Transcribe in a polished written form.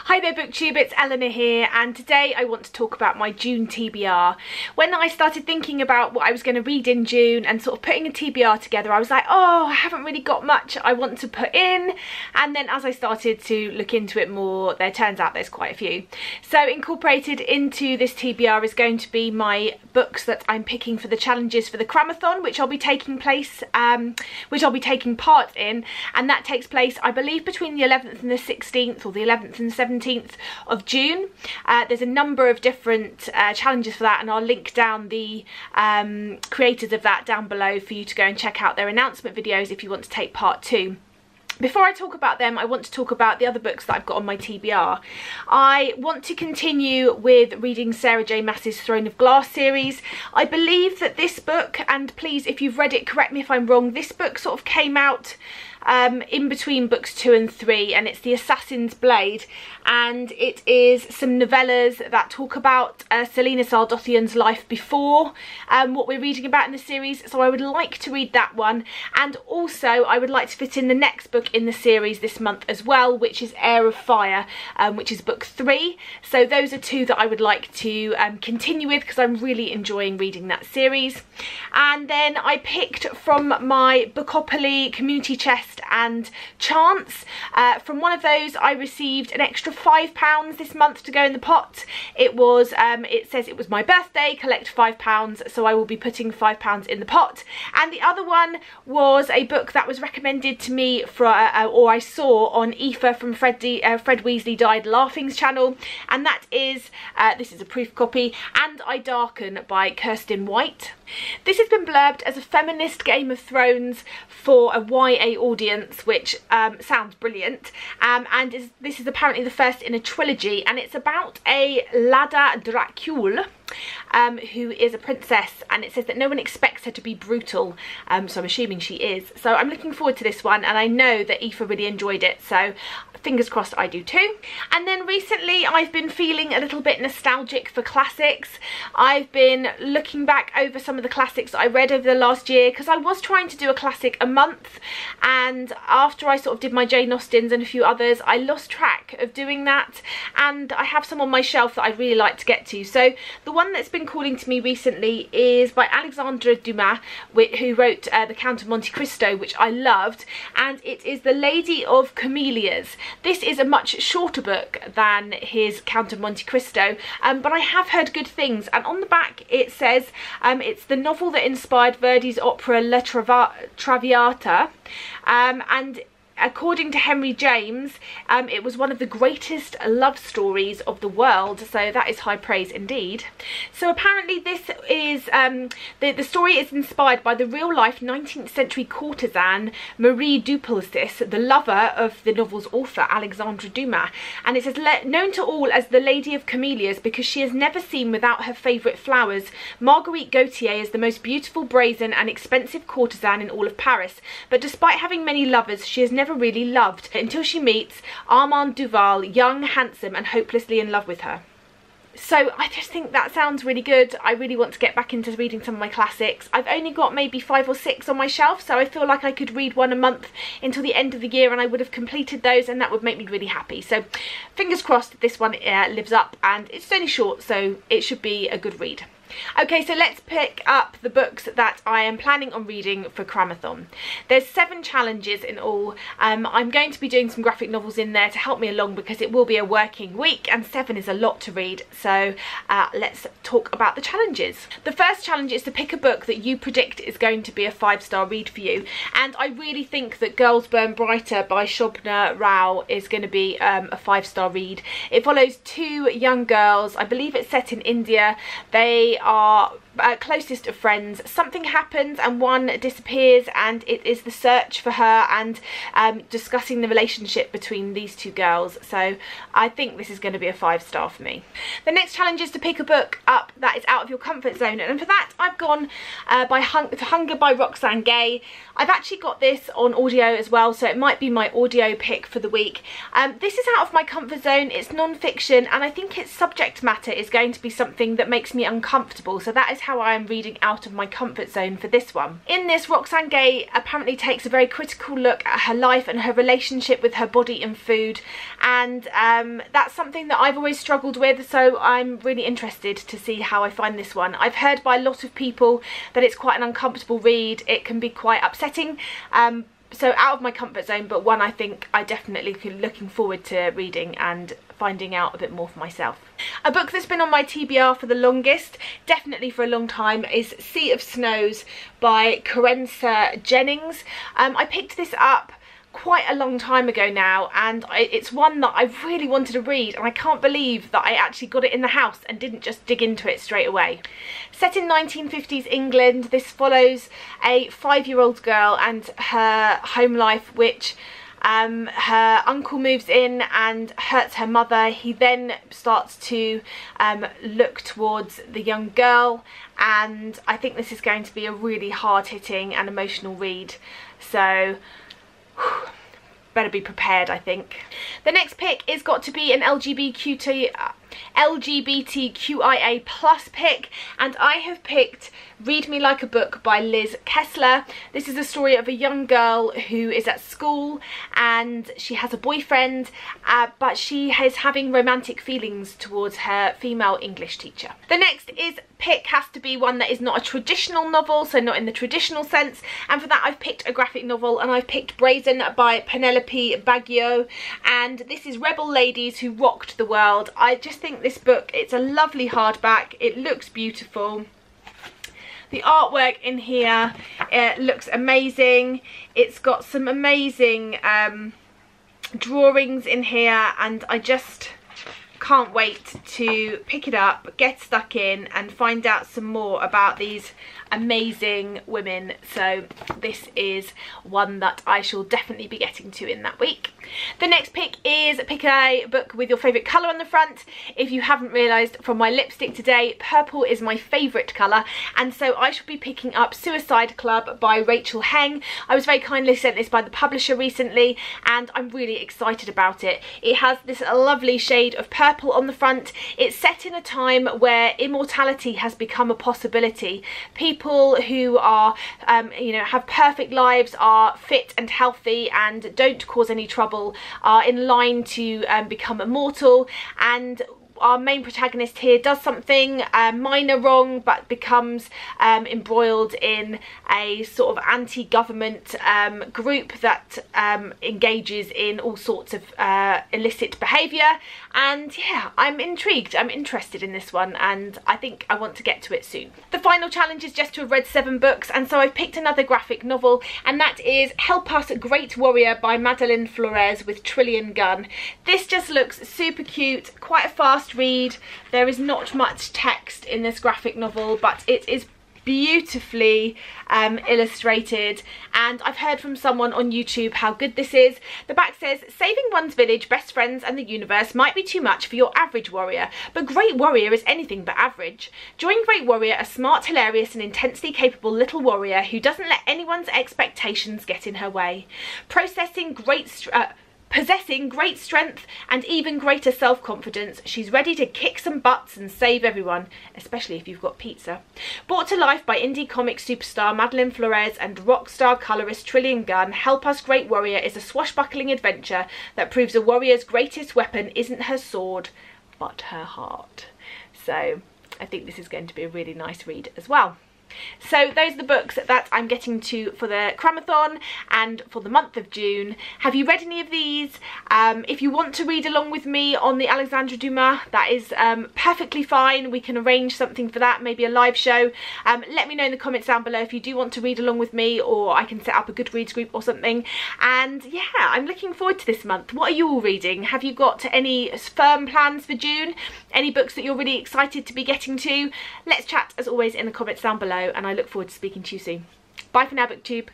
Hi there BookTube, it's Eleanor here, and today I want to talk about my June TBR. When I started thinking about what I was going to read in June and sort of putting a TBR together, I was like, oh, I haven't really got much I want to put in. And then as I started to look into it more, there turns out there's quite a few. So incorporated into this TBR is going to be my books that I'm picking for the challenges for the Cramathon, which I'll be taking part in, and that takes place, I believe, between the 11th and the 16th, or the 11th and the 17th of June. There's a number of different challenges for that, and I'll link down the creators of that down below for you to go and check out their announcement videos if you want to take part too. Before I talk about them, I want to talk about the other books that I've got on my TBR. I want to continue with reading Sarah J Maas's Throne of Glass series. I believe that this book, and please if you've read it correct me if I'm wrong, this book sort of came out in between books 2 and 3, and it's The Assassin's Blade, and it is some novellas that talk about Selena Saldothian's life before what we're reading about in the series. So I would like to read that one, and also I would like to fit in the next book in the series this month as well, which is Heir of Fire, which is book 3. So those are two that I would like to continue with, because I'm really enjoying reading that series. And then I picked from my Bookopoly community chest and Chance. From one of those I received an extra £5 this month to go in the pot. It was it says it was my birthday, collect £5, so I will be putting £5 in the pot. And the other one was a book that was recommended to me for or I saw on Aoife from Fred Weasley Died Laughing's channel, and that is this is a proof copy, And I Darken by Kirsten White. This has been blurbed as a feminist Game of Thrones for a YA audience, which sounds brilliant, and this is apparently the first in a trilogy, and it's about a Lada Dracul, who is a princess, and it says that no one expects her to be brutal, so I'm assuming she is. So I'm looking forward to this one, and I know that Aoife really enjoyed it, so fingers crossed I do too. And then recently I've been feeling a little bit nostalgic for classics. I've been looking back over some of the classics I read over the last year, because I was trying to do a classic a month, and after I sort of did my Jane Austens and a few others, I lost track of doing that, and I have some on my shelf that I'd really like to get to. So the one that's been calling to me recently is by Alexandre Dumas, who wrote The Count of Monte Cristo, which I loved, and it is The Lady of Camellias. This is a much shorter book than his Count of Monte Cristo, but I have heard good things, and on the back it says it's the novel that inspired Verdi's opera La Traviata, and according to Henry James, it was one of the greatest love stories of the world, so that is high praise indeed. So apparently this is, the story is inspired by the real-life 19th century courtesan Marie Duplessis, the lover of the novel's author Alexandre Dumas, and it says, known to all as the Lady of Camellias because she is never seen without her favourite flowers, Marguerite Gautier is the most beautiful, brazen and expensive courtesan in all of Paris, but despite having many lovers, she is never really loved until she meets Armand Duval, young, handsome and hopelessly in love with her. So I just think that sounds really good. I really want to get back into reading some of my classics. I've only got maybe 5 or 6 on my shelf, so I feel like I could read one a month until the end of the year, and I would have completed those, and that would make me really happy. So fingers crossed this one lives up, and it's only short, so it should be a good read. Okay, so let's pick up the books that I am planning on reading for Cramathon. There's 7 challenges in all. I'm going to be doing some graphic novels in there to help me along, because it will be a working week, and 7 is a lot to read. So let's talk about the challenges. The first challenge is to pick a book that you predict is going to be a 5-star read for you, and I really think that Girls Burn Brighter by Shobna Rao is going to be a 5-star read. It follows 2 young girls. I believe it's set in India. They are closest of friends. Something happens and one disappears, and it is the search for her and discussing the relationship between these 2 girls. So I think this is going to be a 5-star for me. The next challenge is to pick a book up that is out of your comfort zone, and for that I've gone for Hunger by Roxane Gay. I've actually got this on audio as well, so it might be my audio pick for the week. This is out of my comfort zone. It's non-fiction, and I think its subject matter is going to be something that makes me uncomfortable, so that is how I am reading out of my comfort zone for this one. In this, Roxane Gay apparently takes a very critical look at her life and her relationship with her body and food, and that's something that I've always struggled with, so I'm really interested to see how I find this one. I've heard by a lot of people that it's quite an uncomfortable read. It can be quite upsetting, so out of my comfort zone, but one I think I definitely looking forward to reading and finding out a bit more for myself. A book that's been on my TBR for the longest, definitely for a long time, is Sea of Snows by Karensa Jennings. I picked this up quite a long time ago now, and it's one that I really wanted to read, and I can't believe that I actually got it in the house and didn't just dig into it straight away. Set in 1950s England, this follows a 5-year-old girl and her home life, which her uncle moves in and hurts her mother. He then starts to look towards the young girl, and I think this is going to be a really hard-hitting and emotional read, so better be prepared, I think. The next pick is got to be an LGBTQIA plus pick, and I have picked Read Me Like a Book by Liz Kessler. This is a story of a young girl who is at school and she has a boyfriend, but she is having romantic feelings towards her female English teacher. The next pick has to be one that is not a traditional novel, so not in the traditional sense, and for that I've picked a graphic novel, and I've picked Brazen by Penelope Baggio, and this is Rebel Ladies Who Rocked the World. I just think this book, it's a lovely hardback, it looks beautiful. The artwork in here, it looks amazing. It's got some amazing drawings in here, and I just can't wait to pick it up, get stuck in and find out some more about these amazing women. So this is one that I shall definitely be getting to in that week. The next pick is pick a book with your favourite colour on the front. If you haven't realised from my lipstick today, purple is my favourite colour, and so I shall be picking up Suicide Club by Rachel Heng. I was very kindly sent this by the publisher recently, and I'm really excited about it. It has this lovely shade of purple on the front. It's set in a time where immortality has become a possibility. People who are, you know, have perfect lives, are fit and healthy and don't cause any trouble, are in line to become immortal, and our main protagonist here does something minor wrong, but becomes embroiled in a sort of anti-government group that engages in all sorts of illicit behaviour. And yeah, I'm intrigued, I'm interested in this one, and I think I want to get to it soon. The final challenge is just to have read 7 books, and so I've picked another graphic novel, and that is Help Us Great Warrior by Madeleine Flores with Trillian Gunn. This just looks super cute, quite a fast read. There is not much text in this graphic novel, but it is beautifully illustrated, and I've heard from someone on YouTube how good this is. The back says, saving one's village, best friends and the universe might be too much for your average warrior, but Great Warrior is anything but average. Join Great Warrior, a smart, hilarious and intensely capable little warrior who doesn't let anyone's expectations get in her way. Possessing great strength and even greater self-confidence, she's ready to kick some butts and save everyone, especially if you've got pizza. Brought to life by indie comic superstar Madeleine Flores and rock star colourist Trillian Gunn, Help Us Great Warrior is a swashbuckling adventure that proves a warrior's greatest weapon isn't her sword, but her heart. So I think this is going to be a really nice read as well. So those are the books that I'm getting to for the Cramathon and for the month of June. Have you read any of these? If you want to read along with me on the Alexandre Dumas, that is perfectly fine. We can arrange something for that, maybe a live show. Let me know in the comments down below if you do want to read along with me, or I can set up a Goodreads group or something. And yeah, I'm looking forward to this month. What are you all reading? Have you got any firm plans for June? Any books that you're really excited to be getting to? Let's chat as always in the comments down below, and I look forward to speaking to you soon. Bye for now, BookTube.